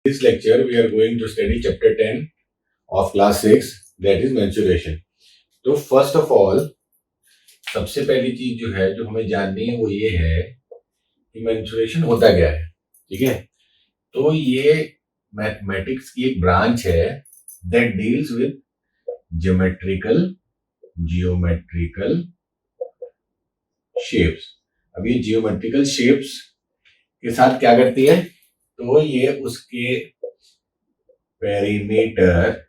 This lecture we are going to study chapter 10 of class 6, that is mensuration. तो first of all सबसे पहली चीज जो है जो हमें जाननी है वो ये है कि मेंसुरेशन होता क्या है. ठीक है, तो ये मैथमेटिक्स की एक ब्रांच है that deals with geometrical shapes. अब ये जियोमेट्रिकल शेप्स के साथ क्या करती है, तो ये उसके पेरीमीटर,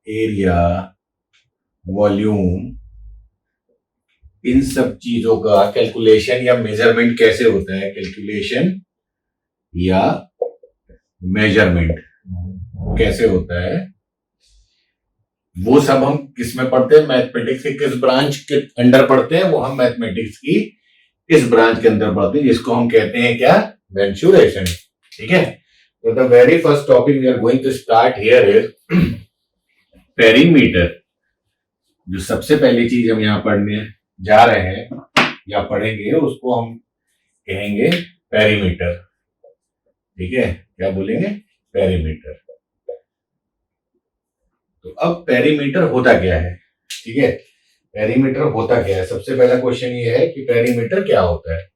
एरिया, वॉल्यूम, इन सब चीजों का कैलकुलेशन या मेजरमेंट कैसे होता है, कैलकुलेशन या मेजरमेंट कैसे होता है, वो सब हम किस में पढ़ते हैं, मैथमेटिक्स के किस ब्रांच के अंडर पढ़ते हैं, वो हम मैथमेटिक्स की इस ब्रांच के अंदर पढ़ते हैं जिसको हम कहते हैं क्या, मेंसुरेशन. ठीक है, तो the very first topic we are going to start here is perimeter. जो सबसे पहली चीज हम यहां पढ़ने जा रहे हैं या पढ़ेंगे उसको हम कहेंगे पेरीमीटर. ठीक है, क्या बोलेंगे, पेरीमीटर. तो अब पेरीमीटर होता क्या है. ठीक है, पेरीमीटर होता क्या है, सबसे पहला क्वेश्चन ये है कि पेरीमीटर क्या होता है.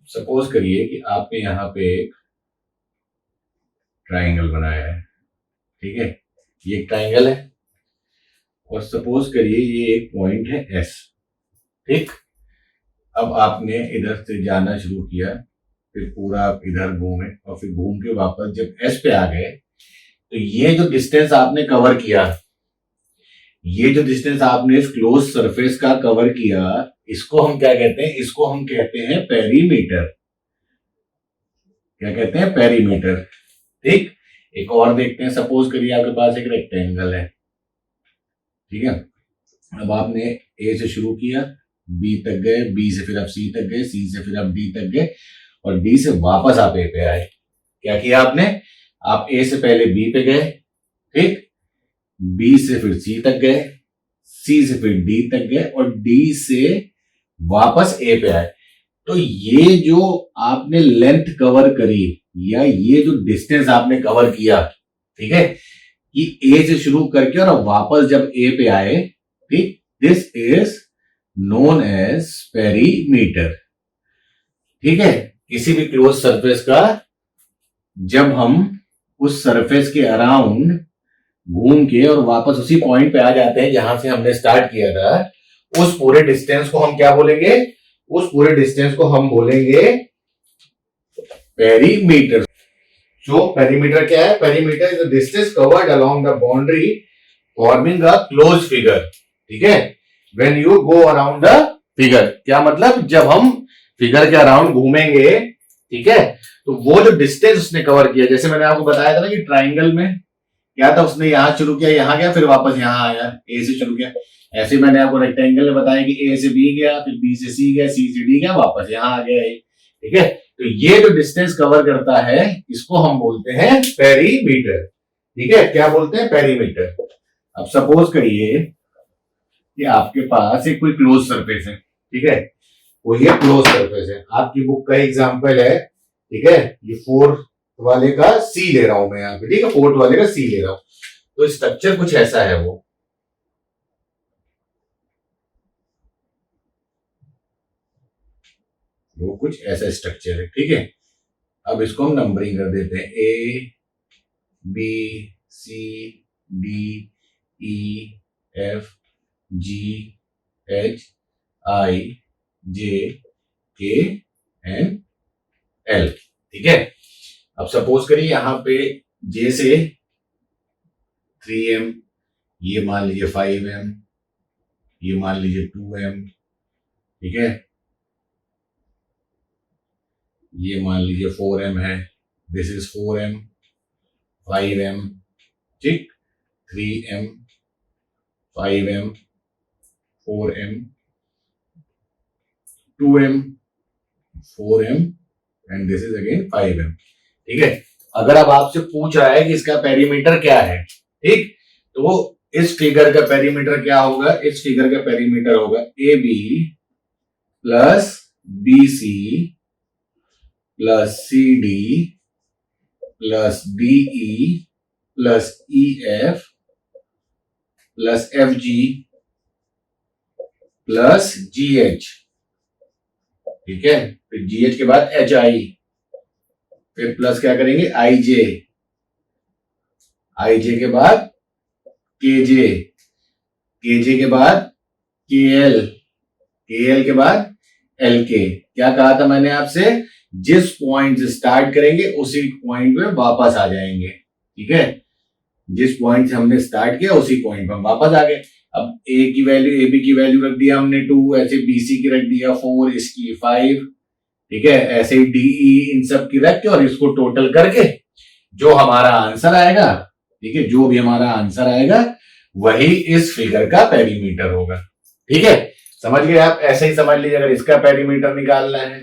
सपोज करिए कि आपने यहां पे एक ट्राइंगल बनाया है. ठीक है, ये एक ट्राइंगल है और सपोज करिए ये एक पॉइंट है एस. ठीक, अब आपने इधर से जाना शुरू किया, फिर पूरा आप इधर घूमे और फिर घूम के वापस जब एस पे आ गए, तो ये जो डिस्टेंस आपने कवर किया, ये जो डिस्टेंस आपने इस क्लोज सरफेस का कवर किया, इसको हम क्या कहते हैं, इसको हम कहते हैं पेरीमीटर. क्या कहते हैं, पेरीमीटर. ठीक, एक और देखते हैं. सपोज करिए आपके पास एक रेक्टेंगल है. ठीक है, अब आपने ए से शुरू किया, बी तक गए, बी से फिर आप सी तक गए, सी से फिर आप डी तक गए और डी से वापस आप ए पे आए. क्या किया आपने, आप ए से पहले बी पे गए, ठीक, बी से फिर सी तक गए, सी से फिर डी तक गए और डी से वापस ए पे आए. तो ये जो आपने लेंथ कवर करी या ये जो डिस्टेंस आपने कवर किया, ठीक है, कि ए से शुरू करके और वापस जब ए पे आए, ठीक, this is known as perimeter. ठीक है, किसी भी क्लोज सरफेस का जब हम उस सरफेस के अराउंड घूम के और वापस उसी पॉइंट पे आ जाते हैं जहां से हमने स्टार्ट किया था, उस पूरे डिस्टेंस को हम क्या बोलेंगे, उस पूरे डिस्टेंस को हम बोलेंगे पेरीमीटर. सो पेरीमीटर क्या है, perimeter is the distance covered along the boundary forming a close figure. ठीक है, when you go around the figure, क्या मतलब, जब हम फिगर के अराउंड घूमेंगे, ठीक है, तो वो जो डिस्टेंस उसने कवर किया, जैसे मैंने आपको बताया था ना कि ट्राइंगल में क्या था, उसने यहां शुरू किया, यहां गया, फिर वापस यहां आया, ए से शुरू किया. ऐसे मैंने आपको रेक्टेंगल में बताया कि ए से बी गया, फिर बी से सी गया, सी से डी गया, वापस यहां आ गया. ठीक है, तो ये जो डिस्टेंस कवर करता है इसको हम बोलते हैं पेरीमीटर. ठीक है, क्या बोलते हैं, पेरीमीटर. अब सपोज करिए कि आपके पास एक कोई क्लोज सरफेस है. ठीक है, वो ये क्लोज सरफेस है, आपकी बुक का एग्जांपल है. ठीक है, ये 4 वाले का सी ले रहा हूं मैं यहाँ पे. ठीक है, 4 वाले का सी ले रहा हूं. तो स्ट्रक्चर कुछ ऐसा है, वो कुछ ऐसा स्ट्रक्चर है. ठीक है, अब इसको हम नंबरिंग कर देते हैं, A B C D E F G H I J K N L. ठीक है, अब सपोज करिए यहां पे जे से 3m, ये मान लीजिए 5m, ये मान लीजिए 2m. ठीक है, ये मान लीजिए 4m है, दिस इज 4m, 5m, ठीक, 3m, 5m, 4m, 2m, 4m and this is again 5m. ठीक है, अगर अब आपसे पूछ रहा है कि इसका पेरीमीटर क्या है, ठीक, तो इस फिगर का पेरीमीटर क्या होगा, इस फिगर का पेरीमीटर होगा A B plus B C plus C D plus DE plus EF plus FG plus GH, ठीक है। फिर GH के बाद HI, फिर प्लस क्या करेंगे IJ के बाद KJ के बाद KL के बाद LK। क्या कहा था मैंने आपसे, जिस पॉइंट से स्टार्ट करेंगे उसी पॉइंट पे वापस आ जाएंगे, ठीक है। जिस पॉइंट से हमने स्टार्ट किया उसी पॉइंट पे हम वापस आ गए। अब AB की वैल्यू रख दिया हमने 2, ऐसे BC की रख दिया 4, इसकी 5, ठीक है। ऐसे ही DE इन सब की रख के और इसको टोटल करके जो हमारा आंसर आएगा, ठीक है, जो भी हमारा आंसर आएगा वही इस फिगर का पेरीमीटर होगा, ठीक है। समझ गए आप? ऐसे ही समझ लीजिए, अगर इसका पेरीमीटर निकालना है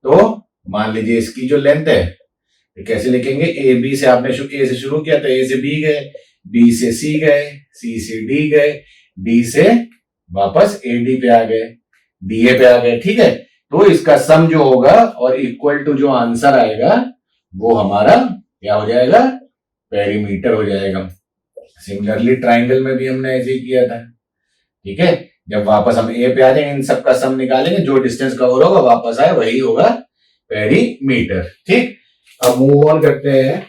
तो मान लीजिए इसकी जो लेंथ है तो कैसे लिखेंगे, ए बी से आपने ए से शुरू किया तो ए से बी गए, बी से सी गए, सी से डी गए, डी से वापस एडी पे आ गए, डीए पे आ गए, ठीक है। तो इसका सम जो होगा और इक्वल टू जो आंसर आएगा वो हमारा क्या हो जाएगा, पेरीमीटर हो जाएगा। सिमिलरली ट्राइंगल में भी हमने ऐसे ही किया था, ठीक है। जब वापस हम ए पे आ जाएंगे, इन सबका सम निकालेंगे, जो डिस्टेंस कवर होगा वापस आए वही होगा पेरीमीटर, ठीक। अब मूव ऑन करते हैं,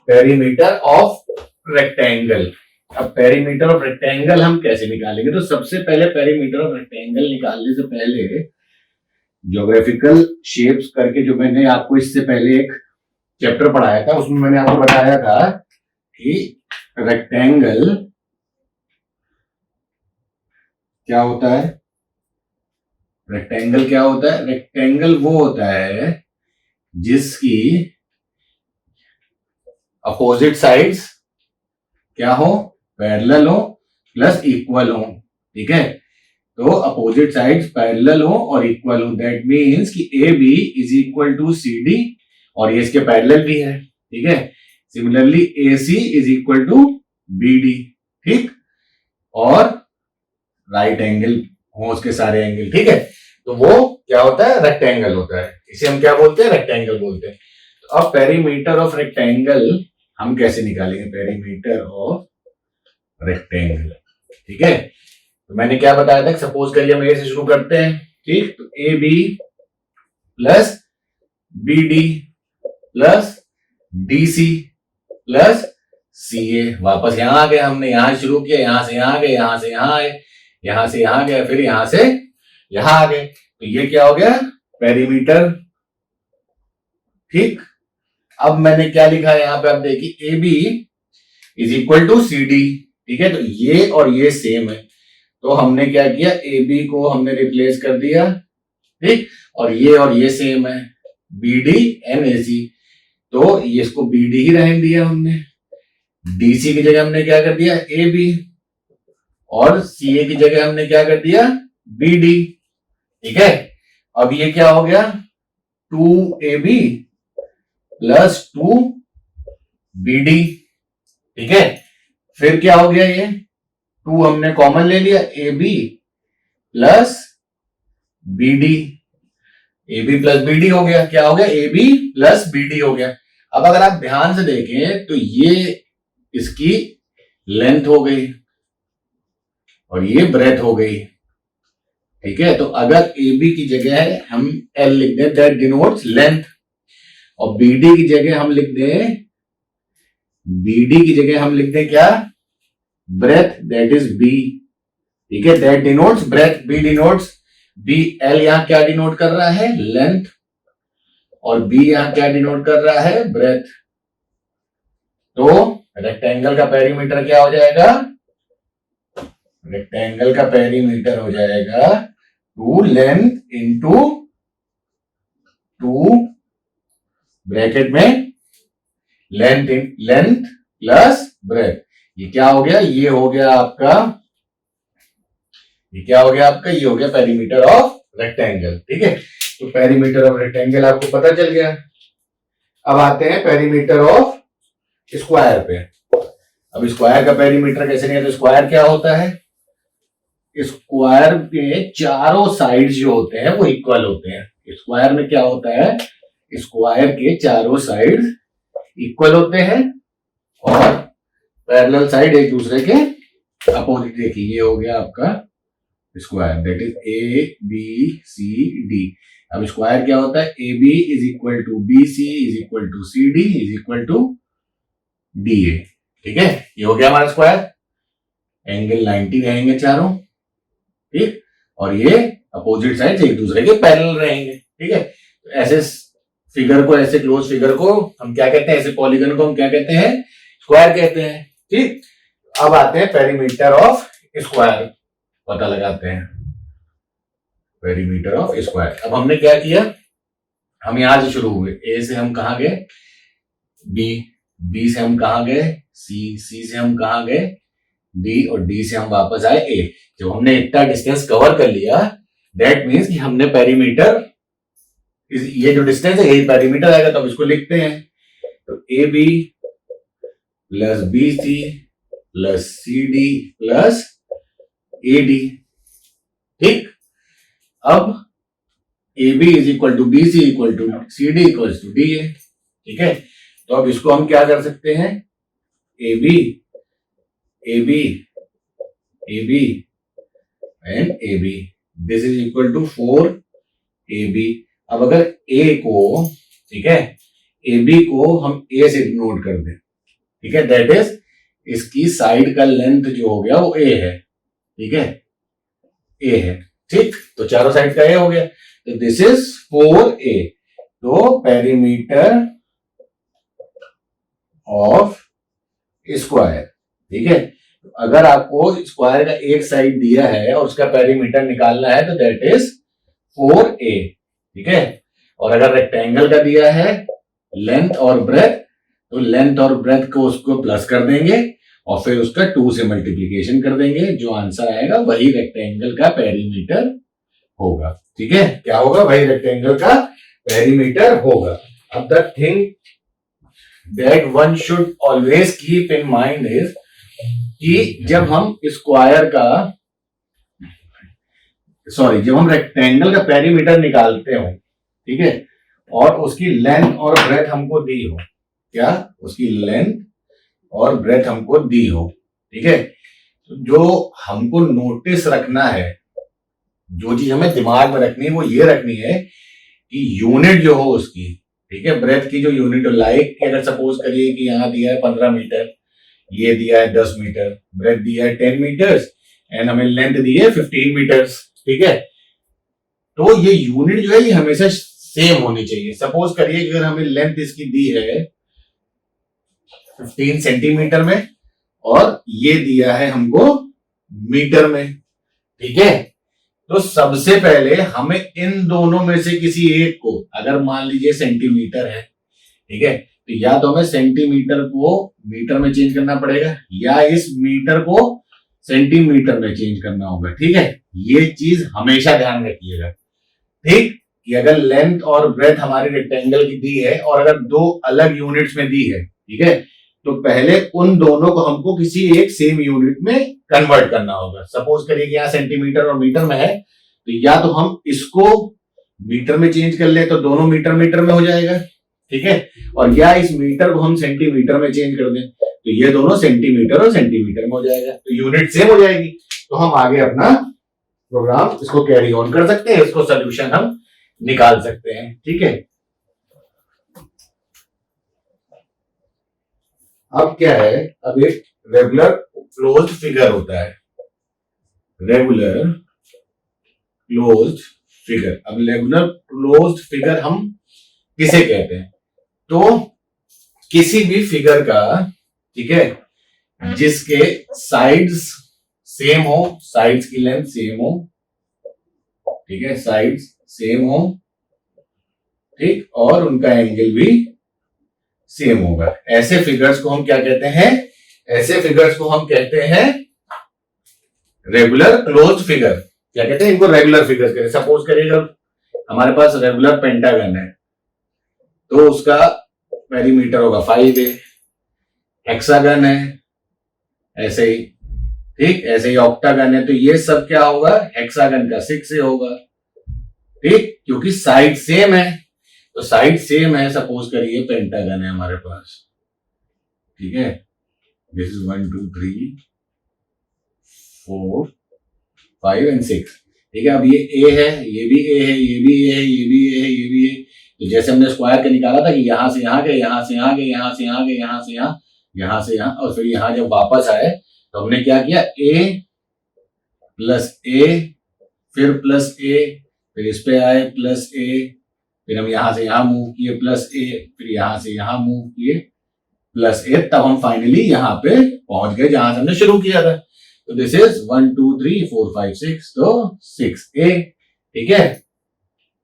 पेरीमीटर ऑफ रेक्टेंगल। अब पेरीमीटर ऑफ रेक्टेंगल हम कैसे निकालेंगे, तो सबसे पहले पेरीमीटर ऑफ रेक्टेंगल निकालने से पहले ज्योग्राफिकल शेप्स करके जो मैंने आपको इससे पहले एक चैप्टर पढ़ाया था उसमें मैंने आपको बताया था कि रेक्टेंगल क्या होता है। रेक्टेंगल क्या होता है, रेक्टेंगल वो होता है जिसकी अपोजिट साइड्स क्या हो, पैरेलल हो प्लस इक्वल हो, ठीक है। तो अपोजिट साइड्स पैरेलल हो और इक्वल हो, दैट मींस कि A B is equal to C D, और ये इसके पैरेलल भी है, ठीक है। Similarly A C is equal to B D, ठीक, और राइट एंगल हो उसके सारे एंगल, ठीक है। तो वो क्या होता है, रेक्टेंगल होता है, इसे हम क्या बोलते हैं, रेक्टेंगल बोलते हैं। तो अब पेरीमीटर ऑफ रेक्टेंगल हम कैसे निकालेंगे, पेरीमीटर ऑफ रेक्टेंगल, ठीक है। तो मैंने क्या बताया था, सपोज करिए हम ए से शुरू करते हैं, ठीक। तो A B plus B D plus D C plus C A, वापस यहां आ गए, हमने यहां शुरू किया, यहां से यहां गए, यहां से यहां आए, यहां से यहां गए, फिर यहां से यहां आ गए। तो ये क्या हो गया, पेरीमीटर, ठीक। अब मैंने क्या लिखा है यहां पे, आप देखिए A B is equal to C D, ठीक है। तो ये और ये सेम है, तो हमने क्या किया, ए बी को हमने रिप्लेस कर दिया, ठीक, और ये सेम है, बी डी एंड ए सी, तो ये इसको बी डी ही रहने दिया हमने। डीसी की जगह हमने क्या कर दिया, ए बी, और सी ए की जगह हमने क्या कर दिया, बी डी, ठीक है। अब ये क्या हो गया, 2AB प्लस 2BD, ठीक है। फिर क्या हो गया, ये 2 हमने कॉमन ले लिया, AB plus BD, AB plus BD हो गया, क्या हो गया, AB प्लस BD हो गया। अब अगर आप ध्यान से देखें तो ये इसकी लेंथ हो गई और ये ब्रेथ हो गई, ठीक है। तो अगर AB की जगह हम L लिख दें, दैट डिनोट्स लेंथ, और BD की जगह हम लिख दें, BD की जगह हम लिख दें क्या, ब्रेथ, दैट इज B, ठीक है। That denotes breadth, B denotes B। L यहां क्या डिनोट कर रहा है, लेंथ, और B यहां क्या डिनोट कर रहा है, ब्रेथ। तो रेक्टेंगल का पेरीमीटर क्या हो जाएगा, रेक्टेंगल का पेरीमीटर हो जाएगा 2 लेंथ इंटू 2 ब्रैकेट में लेंथ प्लस ब्रेथ। ये क्या हो गया, ये हो गया आपका, ये क्या हो गया आपका, ये हो गया पेरीमीटर ऑफ रेक्टेंगल, ठीक है। तो पेरीमीटर ऑफ रेक्टेंगल आपको पता चल गया। अब आते हैं पेरीमीटर ऑफ स्क्वायर पे। अब स्क्वायर का पेरीमीटर कैसे नहीं है, तो स्क्वायर क्या होता है, स्क्वायर के चारों साइड्स जो होते हैं वो इक्वल होते हैं। स्क्वायर में क्या होता है, स्क्वायर के चारों साइड इक्वल होते हैं और पैरेलल साइड एक दूसरे के अपोजिट। देखिए ये हो गया आपका square, that is A B C D. अब स्क्वायर क्या होता है, A B is equal to B C is equal to C D is equal to D A. ठीक है, ये हो गया हमारा स्क्वायर। एंगल 90 रहेंगे चारों, ठीक, और ये अपोजिट साइड एक दूसरे के पैरेलल रहेंगे। ठीक है, तो ऐसे फिगर को, ऐसे क्लोज फिगर को हम क्या कहते हैं, ऐसे पॉलीगन को हम क्या कहते हैं, स्क्वायर कहते हैं। ठीक, अब आते हैं पेरीमीटर ऑफ स्क्वायर, पता लगाते हैं पेरीमीटर ऑफ स्क्वायर। अब हमने क्या किया, हम यहां से शुरू हुए, ए से हम कहां गए बी, बी से हम कहां गए सी, सी से हम कहां गए डी, और डी से हम वापस आए ए। जब हमने इतना डिस्टेंस कवर कर लिया, दैट मीन्स कि हमने पेरीमीटर, ये जो डिस्टेंस है यही पेरीमीटर आएगा। तो अब इसको लिखते हैं, तो A B plus B C plus C D plus A D. ठीक, अब A B is equal to B C equal to C D equal to D A. ठीक है, तो अब इसको हम क्या कर सकते हैं, A B A B A B and A B, this is equal to 4 A B. अब अगर ए को, ठीक है, ए बी को हम ए से डिनोट कर दें, ठीक है, दैट इज इसकी साइड का लेंथ जो हो गया वो ए है। ठीक है, ए है। ठीक, तो चारों साइड का ए हो गया, तो दिस इज 4a। तो पेरीमीटर ऑफ स्क्वायर, ठीक है, अगर आपको स्क्वायर का एक साइड दिया है और उसका पेरीमीटर निकालना है तो दैट इज 4a। ठीक है, और अगर रेक्टेंगल का दिया है लेंथ और ब्रेथ, तो लेंथ और ब्रेथ को उसको प्लस कर देंगे और फिर उसका 2 से मल्टीप्लीकेशन कर देंगे, जो आंसर आएगा वही रेक्टेंगल का पेरीमीटर होगा। ठीक है, क्या होगा, वही रेक्टेंगल का पेरीमीटर होगा। अब the thing that one should always keep in mind is कि जब हम स्क्वायर का, सॉरी, जब हम रेक्टेंगल का पेरीमीटर निकालते हो, ठीक है, और उसकी लेंथ और ब्रेथ हमको दी हो, क्या, उसकी लेंथ और ब्रेथ हमको दी हो, ठीक है, तो जो हमको नोटिस रखना है, जो चीज हमें दिमाग में रखनी है वो ये रखनी है कि यूनिट जो हो उसकी, ठीक है, ब्रेथ की जो यूनिट हो, लाइक अगर सपोज करिए कि यहां दिया है 15 मीटर, ये दिया है 10 मीटर, ब्रेथ दिया है 10 मीटर्स एंड हमें लेंथ दी है 15 मीटर्स। ठीक है, तो ये यूनिट जो है ये हमेशा सेम होनी चाहिए। सपोज करिए कि अगर हमें लेंथ इसकी दी है 15 सेंटीमीटर में और ये दिया है हमको मीटर में, ठीक है, तो सबसे पहले हमें इन दोनों में से किसी एक को, अगर मान लीजिए सेंटीमीटर है, ठीक है, तो या तो हमें सेंटीमीटर को मीटर में चेंज करना पड़ेगा या इस मीटर को सेंटीमीटर में चेंज करना होगा। ठीक है, ये चीज हमेशा ध्यान रखिएगा। ठीक, कि अगर लेंथ और ब्रेथ हमारी रेक्टेंगल की दी है और अगर दो अलग यूनिट्स में दी है, ठीक है, तो पहले उन दोनों को हमको किसी एक सेम यूनिट में कन्वर्ट करना होगा। सपोज करिए कि यहाँ सेंटीमीटर और मीटर में है, तो या तो हम इसको मीटर में चेंज कर ले तो दोनों मीटर मीटर में हो जाएगा, ठीक है, और या इस मीटर को हम सेंटीमीटर में चेंज कर दें तो ये दोनों सेंटीमीटर और सेंटीमीटर में हो जाएगा, तो यूनिट सेम हो जाएगी। तो हम आगे अपना प्रोग्राम इसको कैरी ऑन कर सकते हैं, इसको सोल्यूशन हम निकाल सकते हैं। ठीक है, अब क्या है, अब एक रेगुलर क्लोज्ड फिगर होता है, रेगुलर क्लोज्ड फिगर। अब रेगुलर क्लोज्ड फिगर हम किसे कहते हैं, तो किसी भी फिगर का, ठीक है, जिसके साइड्स सेम हो, साइड्स की लेंथ सेम हो, ठीक है, साइड्स सेम हो, ठीक, और उनका एंगल भी सेम होगा, ऐसे फिगर्स को हम क्या कहते हैं, ऐसे फिगर्स को हम कहते हैं रेगुलर क्लोज्ड फिगर। क्या कहते हैं इनको, रेगुलर फिगर्स कहते हैं। सपोज करिएगा हमारे पास रेगुलर पेंटागन है तो उसका पेरीमीटर होगा 5a, हेक्सागन है ऐसे ही, ठीक, ऐसे ही ऑक्टागन है तो ये सब क्या होगा, हेक्सागन का 6a होगा, ठीक, क्योंकि साइड सेम है। तो साइड सेम है, सपोज करिए पेंटागन है हमारे पास, ठीक है, दिस इज 1 2 3 4 5 एंड 6, ठीक है। अब ये ए है, ये भी ए है, ये भी ए है, ये भी ए है, ये भी ए। तो जैसे हमने स्क्वायर का निकाला था कि यहां से यहां गए, यहां से यहां गए, यहां से यहां गए, यहां से यहां, यहां से यहां, और फिर यहां जब वापस आए तो हमने क्या किया, ए प्लस ए, फिर प्लस ए, फिर इस पे आए प्लस ए, फिर हम यहां से यहां मूव किए प्लस ए, फिर यहां से यहां मूव किए प्लस ए, तब हम फाइनली यहां पे पहुंच गए जहां से हमने शुरू किया था। तो दिस इज 1 2 3 4 5 6, तो 6a, ठीक है।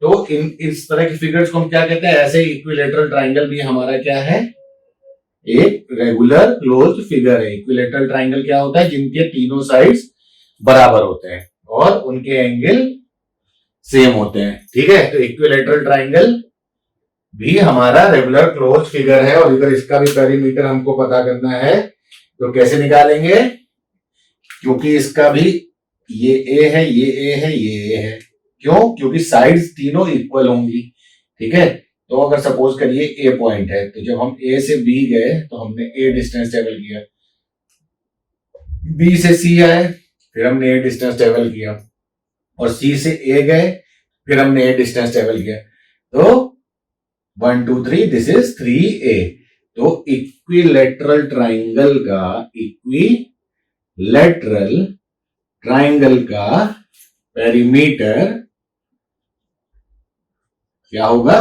तो इस तरह की फिगर्स को हम क्या कहते हैं, ऐसे इक्विलेटरल ट्राइंगल भी हमारा क्या है, एक रेगुलर क्लोज्ड फिगर है। इक्विलेटरल ट्राइंगल क्या होता है, जिनके तीनों साइड्स बराबर होते हैं और उनके एंगल सेम होते हैं, ठीक है। तो इक्विलेटरल ट्राइंगल भी हमारा रेगुलर क्लोज फिगर है, और इधर इसका भी पेरीमीटर हमको पता करना है, तो कैसे निकालेंगे, क्योंकि इसका भी ये ए है, ये ए है, ये ए है, क्यों, क्योंकि साइड्स तीनों इक्वल होंगी, ठीक है। तो अगर सपोज करिए ए पॉइंट है, तो जब हम ए से बी गए तो हमने ए डिस्टेंस ट्रेवल किया, बी से सी आए, फिर हमने ए डिस्टेंस ट्रेवल किया, और सी से ए गए, फिर हमने ए डिस्टेंस ट्रेवल किया, तो 1 2 3, दिस इज 3a। तो इक्विलेटरल ट्राइंगल का पेरीमीटर क्या होगा,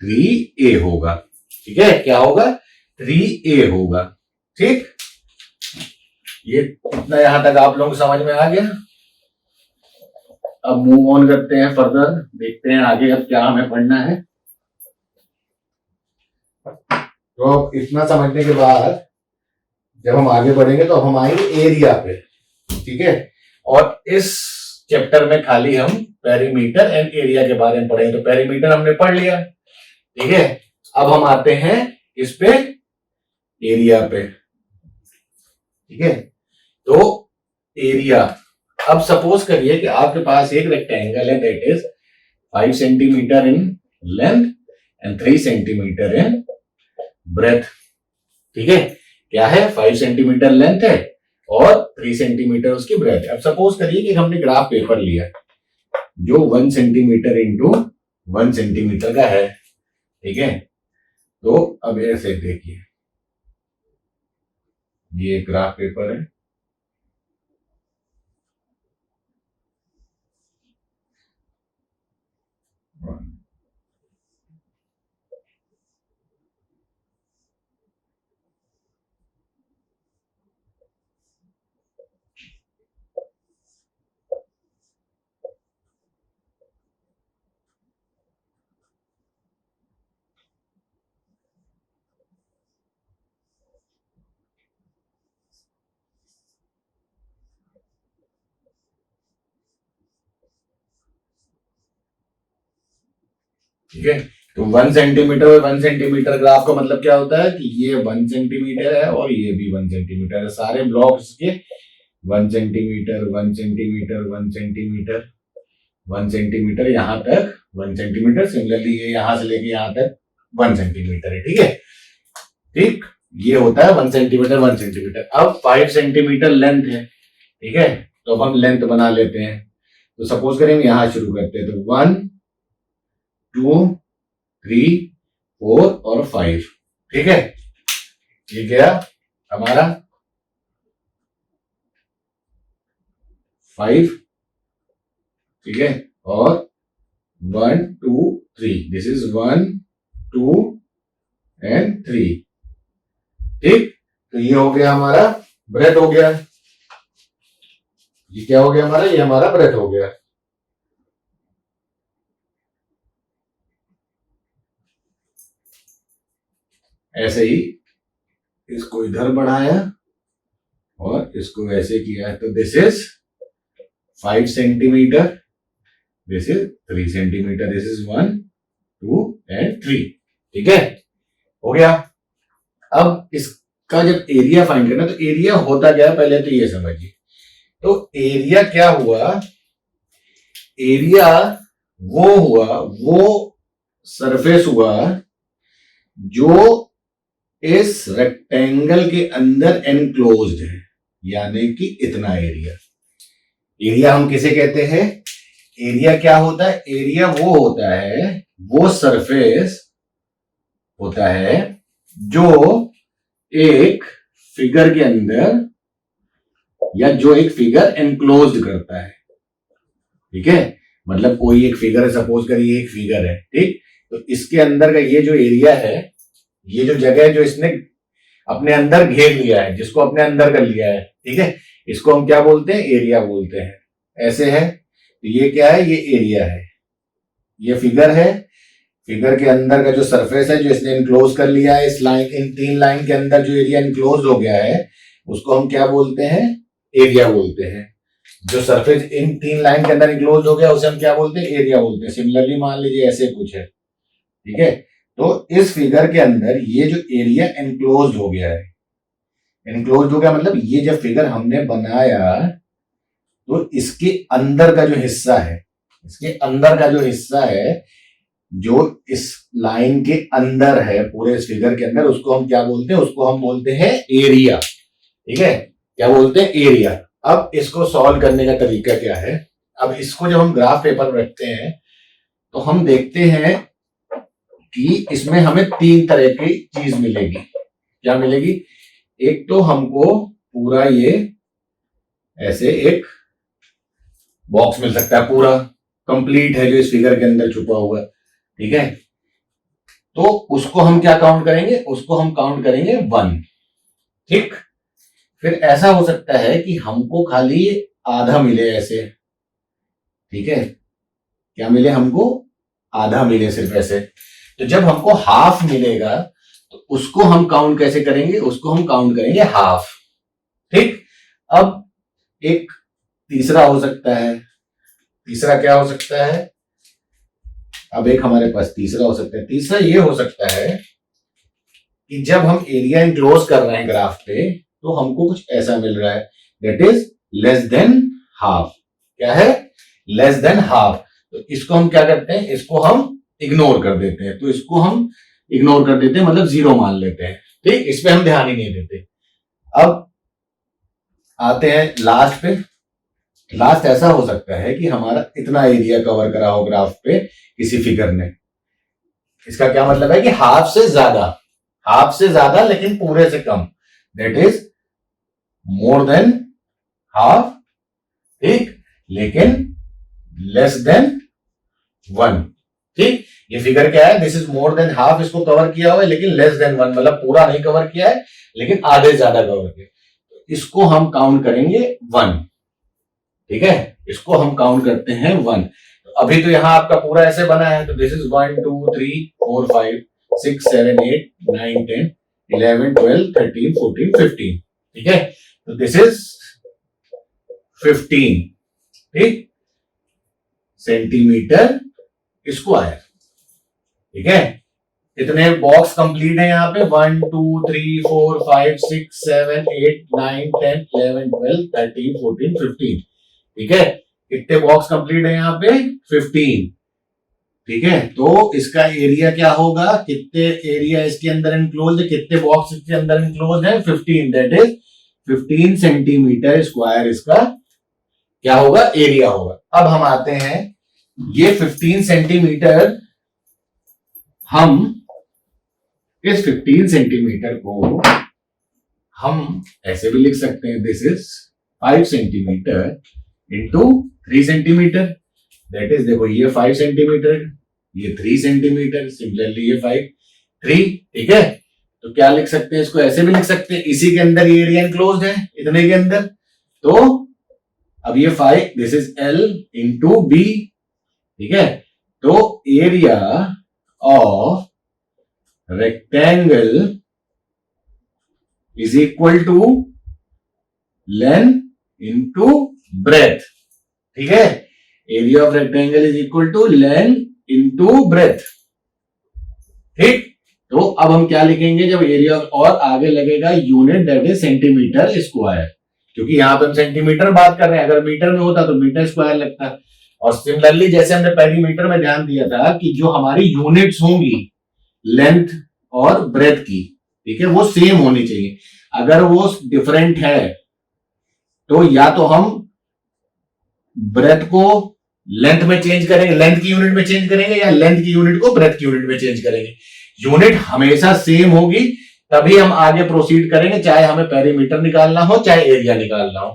3a होगा, ठीक है। क्या होगा, 3a होगा, ठीक। ये इतना यहां तक आप लोगों को समझ में आ गया। अब मूव ऑन करते हैं फर्दर, देखते हैं आगे अब क्या हमें पढ़ना है। तो अब इतना समझने के बाद जब हम आगे बढ़ेंगे तो हम आएंगे एरिया पे, ठीक है। और इस चैप्टर में खाली हम पेरीमीटर एंड एरिया के बारे में पढ़ेंगे। तो पेरीमीटर हमने पढ़ लिया, ठीक है। अब हम आते हैं इस पे, एरिया पे, ठीक है। तो एरिया, अब सपोज करिए कि आपके पास एक रेक्टेंगल है that is 5 centimetre in length and 3 centimetre in breadth, ठीक है। क्या है, 5 सेंटीमीटर लेंथ है और 3 सेंटीमीटर उसकी ब्रेथ है। अब सपोज करिए कि हमने ग्राफ पेपर लिया जो 1 सेंटीमीटर इंटू 1 सेंटीमीटर का है, ठीक है। तो अब ऐसे देखिए, ये ग्राफ पेपर है, ठीक है। तो 1 सेंटीमीटर और 1 सेंटीमीटर ग्राफ का मतलब क्या होता है कि ये 1 सेंटीमीटर है और ये भी 1 सेंटीमीटर है, सारे ब्लॉक्स के 1 सेंटीमीटर 1 सेंटीमीटर 1 सेंटीमीटर 1 सेंटीमीटर, यहां तक 1 सेंटीमीटर। सिमिलरली ये यहां से लेके यहां तक 1 सेंटीमीटर है, ठीक है। ठीक, ये होता है 1 सेंटीमीटर 1 सेंटीमीटर। अब 5 सेंटीमीटर लेंथ है, ठीक है। तो अब हम लेंथ बना लेते हैं। तो सपोज करें यहां शुरू करते हैं, तो 1 2 3 4 और 5, ठीक है। ये गया हमारा 5, ठीक है, और 1 2 3, दिस इज 1 2 एंड 3, ठीक। तो ये हो गया हमारा ब्रेथ हो गया, ये क्या हो गया हमारा, ये हमारा ब्रेथ हो गया। ऐसे ही इसको इधर बढ़ाया और इसको ऐसे किया है, तो this is 5 centimetre, this is 3 centimetre, this is 1 2 and 3, ठीक है, हो गया। अब इसका जब एरिया फाइंड करना, तो एरिया होता क्या है पहले तो ये समझिए। तो एरिया क्या हुआ, एरिया वो हुआ, वो सरफेस हुआ जो इस रेक्टेंगल के अंदर एनक्लोज्ड है, यानी कि इतना एरिया। एरिया हम किसे कहते हैं? एरिया क्या होता है? एरिया वो होता है, वो सरफेस होता है जो एक फिगर के अंदर, या जो एक फिगर एनक्लोज्ड करता है। ठीक है, मतलब कोई एक फिगर है, सपोज करिए एक फिगर है, ठीक, तो इसके अंदर का ये जो एरिया है, ये जो जगह है जो इसने अपने अंदर घेर लिया है, जिसको अपने अंदर कर लिया है, ठीक है, इसको हम क्या बोलते हैं? एरिया बोलते हैं। ऐसे है, तो ये क्या है? ये एरिया है, ये फिगर है, फिगर के अंदर का जो सरफेस है जो इसने इनक्लोज कर लिया है, इस लाइन, इन तीन लाइन के अंदर जो एरिया इनक्लोज हो गया है उसको हम क्या बोलते हैं? एरिया बोलते हैं। जो सरफेस इन तीन लाइन के अंदर इनक्लोज हो गया उसे हम क्या बोलते हैं? एरिया बोलते हैं। सिमिलरली मान लीजिए ऐसे कुछ है, ठीक है, तो इस फिगर के अंदर ये जो एरिया इनक्लोज हो गया है, इनक्लोज हो गया मतलब ये जब फिगर हमने बनाया तो इसके अंदर का जो हिस्सा है, इसके अंदर का जो हिस्सा है जो इस लाइन के अंदर है, पूरे इस फिगर के अंदर, उसको हम क्या बोलते हैं? उसको हम बोलते हैं एरिया। ठीक है, क्या बोलते हैं? एरिया। अब इसको सॉल्व करने का तरीका क्या है? अब इसको जब हम ग्राफ पेपर में रखते हैं तो हम देखते हैं कि इसमें हमें तीन तरह की चीज मिलेगी। क्या मिलेगी? एक तो हमको पूरा ये ऐसे एक बॉक्स मिल सकता है, पूरा कंप्लीट है जो इस फिगर के अंदर छुपा हुआ है, ठीक है, तो उसको हम क्या काउंट करेंगे? उसको हम काउंट करेंगे 1। ठीक, फिर ऐसा हो सकता है कि हमको खाली आधा मिले ऐसे, ठीक है, क्या मिले हमको? आधा मिले सिर्फ ऐसे। तो जब हमको हाफ मिलेगा तो उसको हम काउंट कैसे करेंगे? उसको हम काउंट करेंगे हाफ। ठीक, अब एक तीसरा हो सकता है। तीसरा क्या हो सकता है? अब एक हमारे पास तीसरा हो सकता है। तीसरा ये हो सकता है कि जब हम एरिया इनक्लोज कर रहे हैं ग्राफ पे तो हमको कुछ ऐसा मिल रहा है, that is less than half. क्या है? Less than half. तो इसको हम क्या करते हैं? इसको हम इग्नोर कर देते हैं। तो इसको हम इग्नोर कर देते हैं, मतलब 0 मान लेते हैं। ठीक, इस पे हम ध्यान ही नहीं देते। अब आते हैं लास्ट पे। लास्ट ऐसा हो सकता है कि हमारा इतना एरिया कवर करा हो ग्राफ पे किसी फिगर ने। इसका क्या मतलब है? कि हाफ से ज्यादा, हाफ से ज्यादा लेकिन पूरे से कम, that is more than half. ठीक, लेकिन लेस देन 1। ठीक, ये फिगर क्या है? This is more than half, इसको कवर किया हुआ है, लेकिन लेस देन 1 मतलब पूरा नहीं कवर किया है लेकिन आधे ज्यादा कवर किया। इसको हम काउंट करेंगे 1। ठीक है, इसको हम काउंट करते हैं 1। अभी तो यहां आपका पूरा ऐसे बना है, तो दिस इज 1 2 3 4 5 6 7 8 9 10 11 12 13 14 15। ठीक है, तो दिस इज 15, ठीक, सेंटीमीटर स्क्वायर। ठीक है, इतने बॉक्स कंप्लीट है यहाँ पे 1 2 3 4 5 6 7 8 9 10 11 12 13 14 15। ठीक है, कितने बॉक्स कंप्लीट है यहाँ पे? 15। ठीक है, तो इसका एरिया क्या होगा? कितने एरिया इसके अंदर इनक्लोज है, कितने बॉक्स इसके अंदर इनक्लोज है? 15, दैट इज 15 सेंटीमीटर स्क्वायर इसका क्या होगा? एरिया होगा। अब हम आते हैं, ये 15 सेंटीमीटर, हम इस 15 सेंटीमीटर को हम ऐसे भी लिख सकते हैं, this is 5 centimetre into 3 centimetre, that is, देखो ये 5 सेंटीमीटर, ये 3 सेंटीमीटर, सिमिलरली ये 5 3। ठीक है, तो क्या लिख सकते हैं? इसको ऐसे भी लिख सकते हैं, इसी के अंदर ये एरिया इनक्लोज है, इतने के अंदर। तो अब ये 5, this is L into B। ठीक है, तो area of rectangle is equal to length into breadth. ठीक है, area of rectangle is equal to length into breadth. ठीक, तो अब हम क्या लिखेंगे? जब एरिया और आगे लगेगा unit, that is centimetre square, क्योंकि यहां पे हम सेंटीमीटर बात कर रहे हैं, अगर मीटर में होता तो मीटर स्क्वायर लगता, और सिमिलरली जैसे हमने पेरीमीटर में ध्यान दिया था कि जो हमारी यूनिट्स होंगी लेंथ और ब्रेथ की, ठीक है, वो सेम होनी चाहिए। अगर वो डिफरेंट है तो या तो हम ब्रेथ को लेंथ में चेंज करेंगे, लेंथ की यूनिट में चेंज करेंगे, या लेंथ की यूनिट को ब्रेथ की यूनिट में चेंज करेंगे। यूनिट हमेशा सेम होगी तभी हम आगे प्रोसीड करेंगे, चाहे हमें पेरीमीटर निकालना हो चाहे एरिया निकालना हो,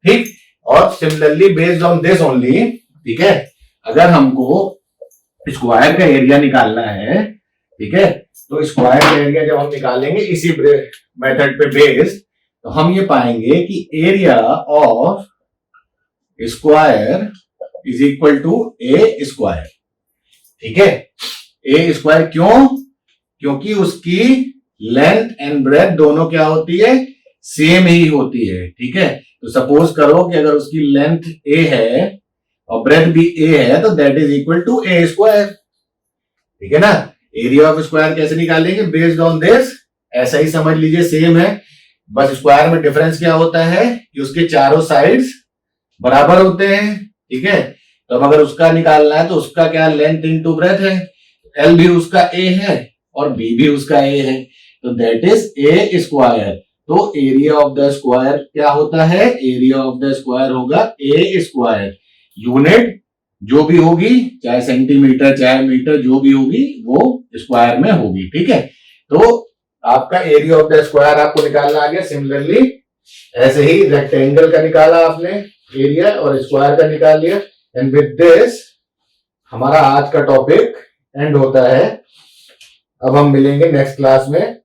ठीक। और similarly based on this only, ठीक है, अगर हमको स्क्वायर का एरिया निकालना है, ठीक है, तो स्क्वायर का एरिया जब हम निकालेंगे इसी मेथड पे बेस्ड, तो हम ये पाएंगे कि area of square is equal to A square, ठीक है। ए स्क्वायर क्यों? क्योंकि उसकी लेंथ एंड ब्रेथ दोनों क्या होती है, सेम ही होती है, ठीक है। तो सपोज करो कि अगर उसकी लेंथ ए है और ब्रेथ भी ए है तो that is equal to A square, ठीक है ना। एरिया ऑफ स्क्वायर कैसे निकालेंगे? बेस्ड ऑन दिस, ऐसा ही समझ लीजिए, सेम है, बस स्क्वायर में डिफरेंस क्या होता है कि उसके चारों साइड्स बराबर होते हैं, ठीक है। तो अब अगर उसका निकालना है तो उसका क्या लेंथ इनटू ब्रेथ है, एल भी उसका ए है और बी भी उसका ए है, तो दैट इज ए स्क्वायर। तो एरिया ऑफ द स्क्वायर क्या होता है? एरिया ऑफ द स्क्वायर होगा ए स्क्वायर। यूनिट जो भी होगी, चाहे सेंटीमीटर चाहे मीटर, जो भी होगी वो स्क्वायर में होगी, ठीक है। तो आपका एरिया ऑफ द स्क्वायर आपको निकालना आ गया। सिमिलरली ऐसे ही रेक्टेंगल का निकाला आपने एरिया और स्क्वायर का निकाल लिया। एंड विद दिस हमारा आज का टॉपिक एंड होता है। अब हम मिलेंगे नेक्स्ट क्लास में।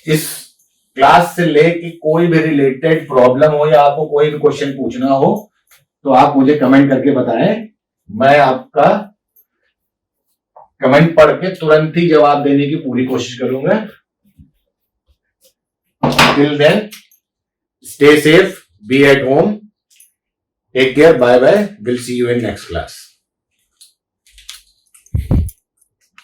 इस क्लास से लेके कोई भी रिलेटेड प्रॉब्लम हो या आपको कोई भी क्वेश्चन पूछना हो तो आप मुझे कमेंट करके बताएं, मैं आपका कमेंट पढ़ के तुरंत ही जवाब देने की पूरी कोशिश करूंगा। Till then stay safe, be at home, take care, bye bye, will see you in next class.